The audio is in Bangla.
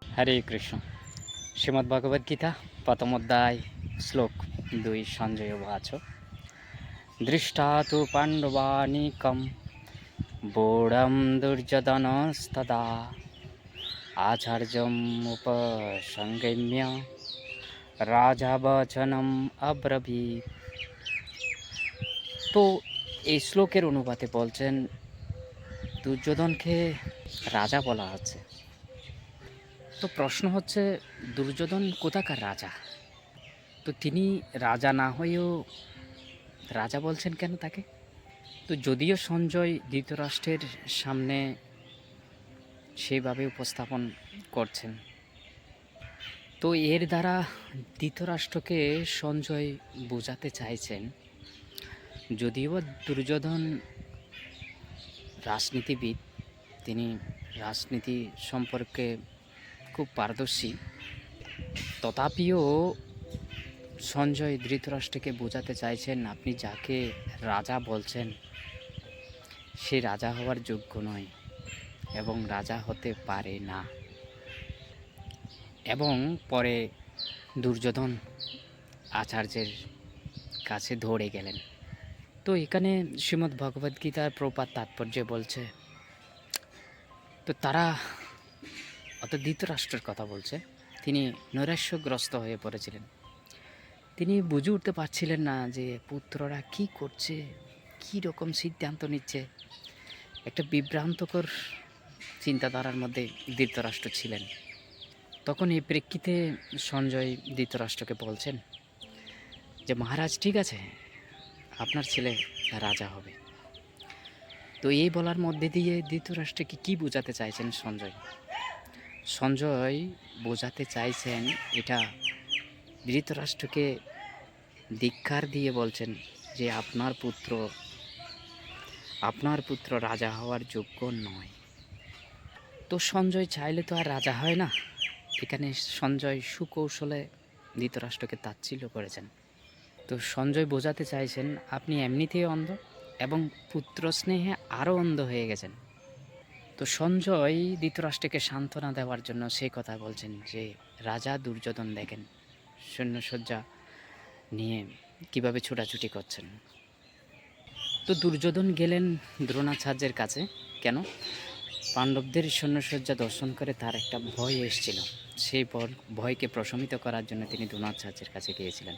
হরে কৃষ্ণ। শ্রীমদ্ ভগবদ গীতা প্রথম অধ্যায় শ্লোক 2 সঞ্জয় উবাচ দৃষ্টা তু পাণ্ডবানীকম বূঢ়ম দুর্যোধনস্তদা আচার্যম উপসংগম্য রাজা বচনম অব্রবীত। তো এই শ্লোকের অনুবাদে বলছেন দুর্যোধনকে রাজা বলা হচ্ছে। তো প্রশ্ন হচ্ছে দুর্যোধন কোথাকার রাজা? তো তিনি রাজা না হয়েও রাজা বলছেন কেন তাকে? তো যদিও সঞ্জয় ধৃতরাষ্ট্রের সামনে সেইভাবে উপস্থাপন করছেন, তো এর দ্বারা ধৃতরাষ্ট্রকে সঞ্জয় বোঝাতে চাইছেন, যদিও দুর্যোধন রাজনীতিবিদ, তিনি রাজনীতি সম্পর্কে খুব পারদর্শী, তথাপিও সঞ্জয় ধৃতরাষ্ট্রকে বোঝাতে চাইছেন আপনি যাকে রাজা বলছেন সে রাজা হওয়ার যোগ্য নয় এবং রাজা হতে পারে না। এবং পরে দুর্যোধন আচার্যের কাছে ধরে গেলেন। তো এখানে শ্রীমদ্ ভগবদ্গীতার প্রপাত তাৎপর্য বলছে, তো তারা অর্থাৎ ধৃতরাষ্ট্রের কথা বলছে, তিনি নৈরাশ্যগ্রস্ত হয়ে পড়েছিলেন। তিনি বুঝে উঠতে পারছিলেন না যে পুত্ররা কি করছে, কি রকম সিদ্ধান্ত নিচ্ছে। একটা বিভ্রান্তকর চিন্তাধারার মধ্যে ধৃতরাষ্ট্র ছিলেন। তখন এই প্রেক্ষিতে সঞ্জয় ধৃতরাষ্ট্রকে বলছেন যে মহারাজ, ঠিক আছে, আপনার ছেলে রাজা হবে। তো এই বলার মধ্যে দিয়ে ধৃতরাষ্ট্রকে কি বোঝাতে চাইছেন সঞ্জয়? সঞ্জয় বোঝাতে চাইছেন এটা ধৃতরাষ্ট্রকে ধিক্কার দিয়ে বলছেন যে আপনার পুত্র রাজা হওয়ার যোগ্য নয়। তো সঞ্জয় চাইলে তো আর রাজা হয় না। এখানে সঞ্জয় সুকৌশলে ধৃতরাষ্ট্রকে তাচ্ছিল্য করেছেন। তো সঞ্জয় বোঝাতে চাইছেন আপনি এমনিতেই অন্ধ এবং পুত্র স্নেহে আরও অন্ধ হয়ে গেছেন। তো সঞ্জয় ধৃতরাষ্ট্রকে সান্ত্বনা দেওয়ার জন্য সেই কথা বলছেন যে রাজা দুর্যোধন দেখেন সৈন্যসজ্জা নিয়ে কিভাবে ছোটাছুটি করছেন। তো দুর্যোধন গেলেন দ্রোণাচার্যের কাছে। কেন? পাণ্ডবদের সৈন্যসজ্জা দর্শন করে তার একটা ভয় এসেছিল। সেই ভয়কে প্রশমিত করার জন্য তিনি দ্রোণাচার্যের কাছে গিয়েছিলেন।